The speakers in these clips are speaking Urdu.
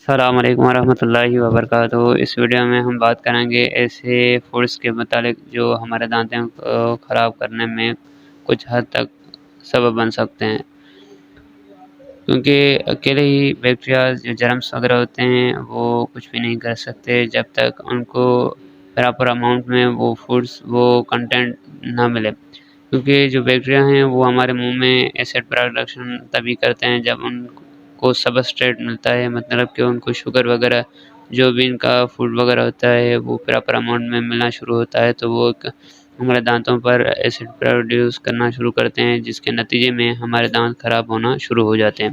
السلام علیکم ورحمۃ اللہ وبرکاتہ۔ اس ویڈیو میں ہم بات کریں گے ایسے فوڈس کے متعلق جو ہمارے دانتوں کو خراب کرنے میں کچھ حد تک سبب بن سکتے ہیں، کیونکہ اکیلے ہی بیکٹیریاز جو جرمس وغیرہ ہوتے ہیں وہ کچھ بھی نہیں کر سکتے جب تک ان کو پراپر اماؤنٹ میں وہ فوڈس وہ کنٹینٹ نہ ملے، کیونکہ جو بیکٹیریا ہیں وہ ہمارے منہ میں ایسڈ پروڈکشن تبھی کرتے ہیں جب ان کو سبسٹریٹ ملتا ہے، مطلب کہ ان کو شوگر وغیرہ جو بھی ان کا فوڈ وغیرہ ہوتا ہے وہ پراپر اماؤنٹ میں ملنا شروع ہوتا ہے تو وہ ہمارے دانتوں پر ایسڈ پروڈیوس کرنا شروع کرتے ہیں، جس کے نتیجے میں ہمارے دانت خراب ہونا شروع ہو جاتے ہیں۔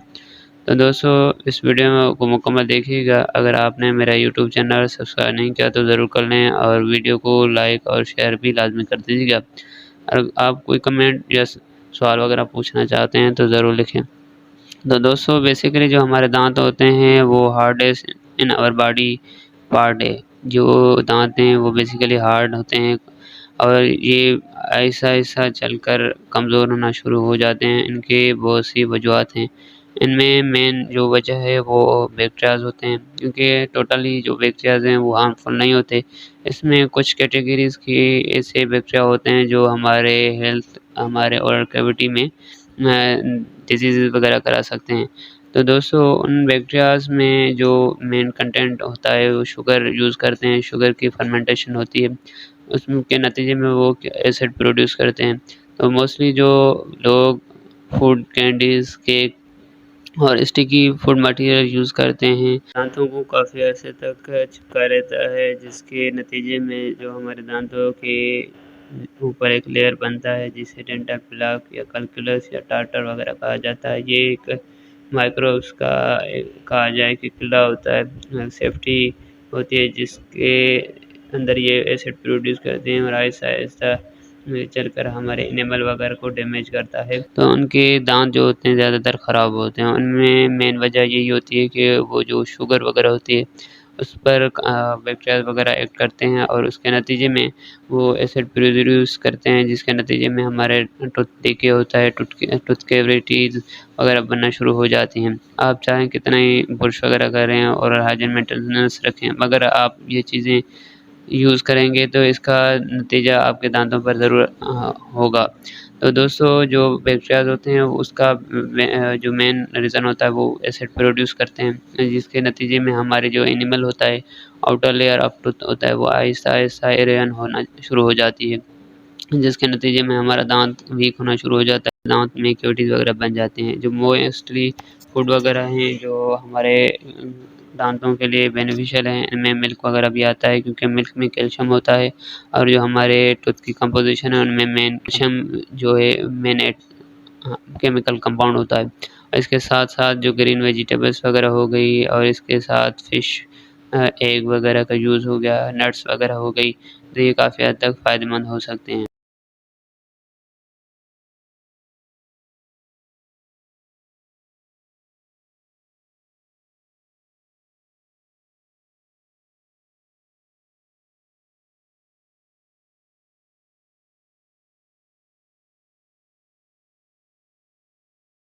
تو دوستو اس ویڈیو کو مکمل دیکھیے گا۔ اگر آپ نے میرا یوٹیوب چینل سبسکرائب نہیں کیا تو ضرور کر لیں، اور ویڈیو کو لائک اور شیئر بھی لازمی کر دیجیے گا۔ اگر آپ کوئی کمنٹ یا سوال وغیرہ پوچھنا چاہتے ہیں تو ضرور لکھیں۔ تو دوستو بیسیکلی جو ہمارے دانت ہوتے ہیں وہ ہارڈیسٹ ان اور باڈی پارٹ ہے۔ جو دانت ہیں وہ بیسیکلی ہارڈ ہوتے ہیں اور یہ ایسا ایسا چل کر کمزور ہونا شروع ہو جاتے ہیں۔ ان کے بہت سی وجوہات ہیں، ان میں مین جو وجہ ہے وہ بیکٹیریاز ہوتے ہیں، کیونکہ ٹوٹلی جو بیکٹیریاز ہیں وہ ہارمفل نہیں ہوتے۔ اس میں کچھ کیٹیگریز کی ایسے بیکٹیریا ہوتے ہیں جو ہمارے ہیلتھ ہمارے اورل کیویٹی میں ڈیزیز وغیرہ کرا سکتے ہیں۔ تو دوستو ان بیکٹیریاز میں جو مین کنٹینٹ ہوتا ہے وہ شوگر یوز کرتے ہیں، شوگر کی فرمنٹیشن ہوتی ہے، اس کے نتیجے میں وہ ایسڈ پروڈیوس کرتے ہیں۔ تو موسٹلی جو لوگ فوڈ کینڈیز کیک اور اسٹیکی فوڈ مٹیریل یوز کرتے ہیں دانتوں کو کافی عرصے تک چپکا رہتا ہے، جس کے نتیجے میں جو ہمارے دانتوں کے اوپر ایک لیئر بنتا ہے جسے ڈینٹل پلاک یا کیلکولس یا ٹارٹر وغیرہ کہا جاتا ہے۔ یہ ایک مائکروبس کا کہا جائے کہ قلعہ ہوتا ہے، سیفٹی ہوتی ہے جس کے اندر یہ ایسڈ پروڈیوس کرتے ہیں اور آہستہ آہستہ چل کر ہمارے انیمل وغیرہ کو ڈیمیج کرتا ہے۔ تو ان کے دانت جو ہوتے ہیں زیادہ تر خراب ہوتے ہیں۔ ان میں مین وجہ یہی ہوتی ہے کہ وہ جو شوگر وغیرہ ہوتی ہے اس پر بیکٹیریاز وغیرہ ایکٹ کرتے ہیں اور اس کے نتیجے میں وہ ایسڈ پروڈیوس کرتے ہیں، جس کے نتیجے میں ہمارے ٹوتھ ڈیکے ہوتا ہے، ٹوتھ کیویٹیز وغیرہ بننا شروع ہو جاتی ہیں۔ آپ چاہیں کتنا ہی برش وغیرہ کریں اور ہائیجین مینٹیننس رکھیں، مگر آپ یہ چیزیں یوز کریں گے تو اس کا نتیجہ آپ کے دانتوں پر ضرور ہوگا۔ تو دوستو جو بیکٹیریاز ہوتے ہیں اس کا جو مین ریزن ہوتا ہے وہ ایسڈ پروڈیوس کرتے ہیں، جس کے نتیجے میں ہمارے جو اینیمل ہوتا ہے آؤٹر لیئر آف ٹوتھ ہوتا ہے وہ آہستہ آہستہ ایرین ہونا شروع ہو جاتی ہے، جس کے نتیجے میں ہمارا دانت ویک ہونا شروع ہو جاتا ہے، دانت میں کیوٹیز وغیرہ بن جاتے ہیں۔ جو موسٹلی فوڈ وغیرہ ہیں جو ہمارے دانتوں کے لیے بینیفیشیل ہیں، ان میں ملک وغیرہ بھی آتا ہے، کیونکہ ملک میں کیلشیم ہوتا ہے، اور جو ہمارے ٹوتھ کی کمپوزیشن ہے ان میں مین کیلشیم جو ہے مین کیمیکل کمپاؤنڈ ہوتا ہے۔ اس کے ساتھ ساتھ جو گرین ویجیٹیبلس وغیرہ ہو گئی، اور اس کے ساتھ فش ایگ وغیرہ کا یوز ہو گیا، نٹس وغیرہ ہو گئی، تو یہ کافی حد تک فائدہ مند ہو سکتے ہیں۔